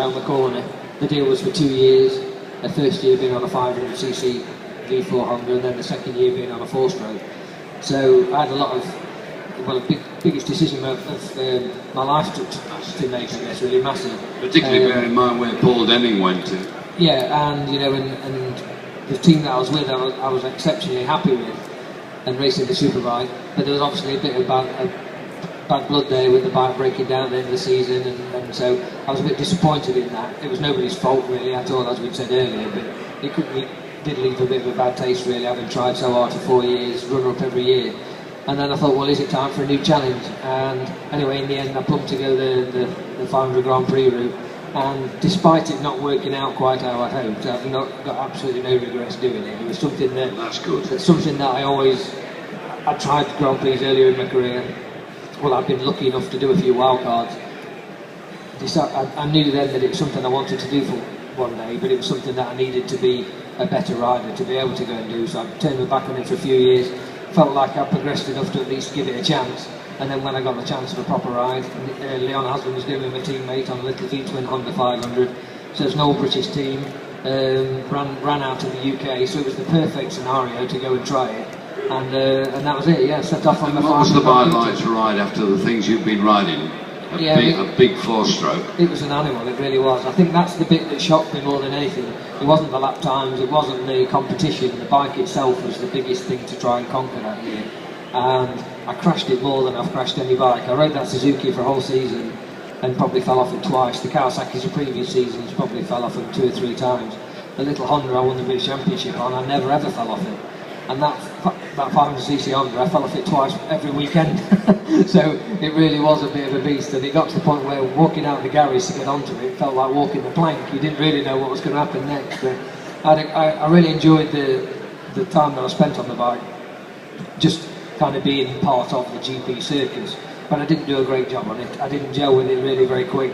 around the corner. The deal was for 2 years. The first year being on a 500cc V4 Honda, and then the second year being on a 4-stroke. So I had a lot of, well, the biggest decision of my life to make, I guess, really massive. Particularly bearing in mind where Paul Denning went to. Yeah, and you know, and the team that I was with, I was exceptionally happy with, and racing the Superbike. But there was obviously a bit of bad blood there with the bike breaking down at the end of the season, and so I was a bit disappointed in that. It was nobody's fault really at all, as we said earlier, but it did leave a bit of a bad taste really, having tried so hard for 4 years, runner-up every year. And then I thought, well, is it time for a new challenge? And anyway, in the end, I plumped to go the 500 Grand Prix route. And despite it not working out quite how I hoped, I've got absolutely no regrets doing it. It was something that... That's good. That's something that I tried Grand Prix earlier in my career. Well, I've been lucky enough to do a few wildcards. I knew then that it was something I wanted to do for one day, but it was something that I needed to be a better rider to be able to go and do. So I turned my back on it for a few years. Felt like I progressed enough to at least give it a chance. And then when I got the chance of a proper ride, Leon Haslam was doing with my teammate on a little V-twin Honda 500. So it's an old British team, ran out in the UK, so it was the perfect scenario to go and try it. And that was it, yeah, set off on the 500. What was the bike like to ride after the things you've been riding? A big 4-stroke. It was an animal, it really was. I think that's the bit that shocked me more than anything. It wasn't the lap times, it wasn't the competition. The bike itself was the biggest thing to try and conquer that year. And I crashed it more than I've crashed any bike. I rode that Suzuki for a whole season and probably fell off it twice. The Kawasaki's the previous seasons probably fell off it 2 or 3 times. The little Honda I won the British Championship on, I never ever fell off it. And that 500cc Honda, I fell off it twice every weekend. So it really was a bit of a beast, and it got to the point where walking out of the garage to get onto it felt like walking the plank. You didn't really know what was going to happen next. But I really enjoyed the time that I spent on the bike, just kind of being part of the GP circus. But I didn't do a great job on it. I didn't gel with it really very quick.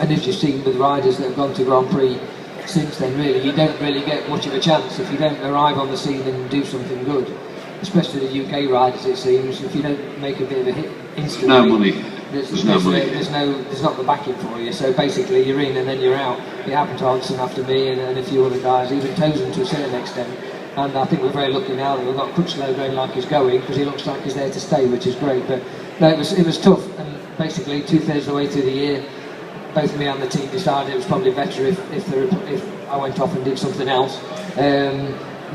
And as you've seen with riders that have gone to Grand Prix since then, really, you don't really get much of a chance if you don't arrive on the scene and do something good. Especially the UK riders, it seems. If you don't make a bit of a hit instantly, no money. There's not the backing for you. So basically, you're in and then you're out. It happened to Hodgson after me and a few other guys, even Tozen to a certain extent. And I think we're very lucky now that we've got Crutchlow going like he's going, because he looks like he's there to stay, which is great. But no, it was tough. And basically, 2/3 of the way through the year, both me and the team decided it was probably better if I went off and did something else.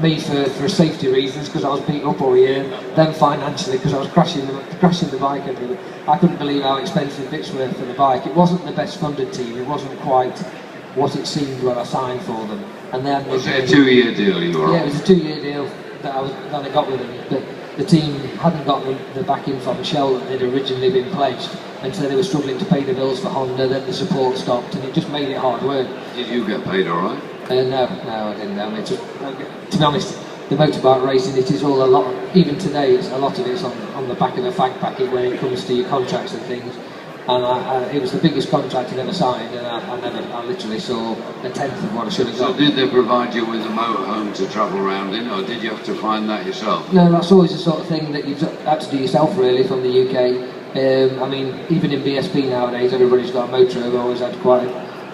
Me for safety reasons, because I was beaten up all year, then financially because I was crashing the bike everywhere. I couldn't believe how expensive bits were for the bike. It wasn't the best funded team, it wasn't quite what it seemed when I signed for them. And then was it a 2-year deal you were on? Yeah, it was a 2-year deal that I got with them, but the team hadn't got the backing from Shell that they'd originally been pledged, and so they were struggling to pay the bills for Honda. Then the support stopped, and it just made it hard work. Did you get paid all right? No, I didn't. I mean, to be honest, the motorbike racing, it is all a lot. Even today, a lot of it's on the back of a fag packet when it comes to your contracts and things. And it was the biggest contract I'd ever signed, and I literally saw a tenth of what I should have got. So did they provide you with a motorhome to travel around in, or did you have to find that yourself? No, that's always the sort of thing that you've had to do yourself, really, from the UK. I mean, even in BSP nowadays, everybody's got a motorhome. I've always had quite,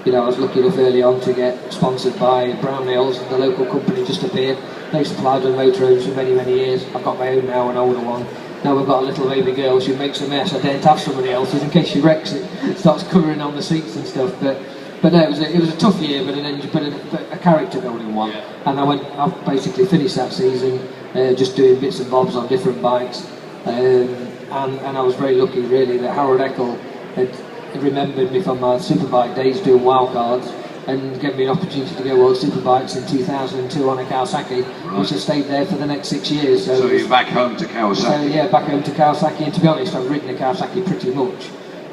I was lucky enough early on to get sponsored by Brownells, the local company just up here. They supplied with motorhomes for many, many years. I've got my own now, an older one. Now we've got a little baby girl, she makes a mess. I daren't have somebody else's in case she wrecks it, starts covering on the seats and stuff. But no, it was a tough year, but a character building one. Yeah. And I basically finished that season just doing bits and bobs on different bikes. And I was very lucky, really, that Harold Eckel had remembered me from my Superbike days doing wildcards, and gave me an opportunity to go World Superbikes in 2002 on a Kawasaki, right, which has stayed there for the next 6 years. So you're back home to Kawasaki? So yeah, back home to Kawasaki, and to be honest, I've ridden a Kawasaki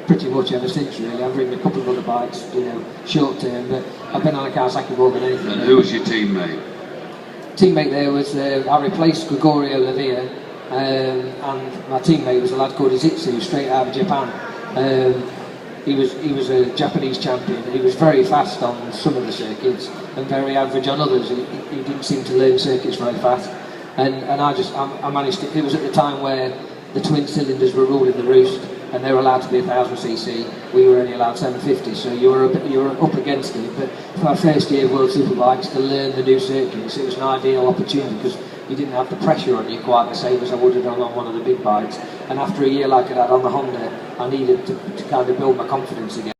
pretty much ever since, really. I've ridden a couple of other bikes, short term, but I've been on a Kawasaki more than anything. And who was your teammate? Teammate there was, I replaced Gregorio Lavia, and my teammate was a lad called Izitsu, straight out of Japan. He was a Japanese champion. He was very fast on some of the circuits and very average on others. He didn't seem to learn circuits very fast. And I managed to, it was at the time where the twin cylinders were ruling the roost, and they were allowed to be 1000cc. We were only allowed 750, so you were up against it. But for our first year of World Superbikes, to learn the new circuits, it was an ideal opportunity because you didn't have the pressure on you quite the same as I would have done on one of the big bikes. And after a year like I had on the Honda, I needed to kind of build my confidence again.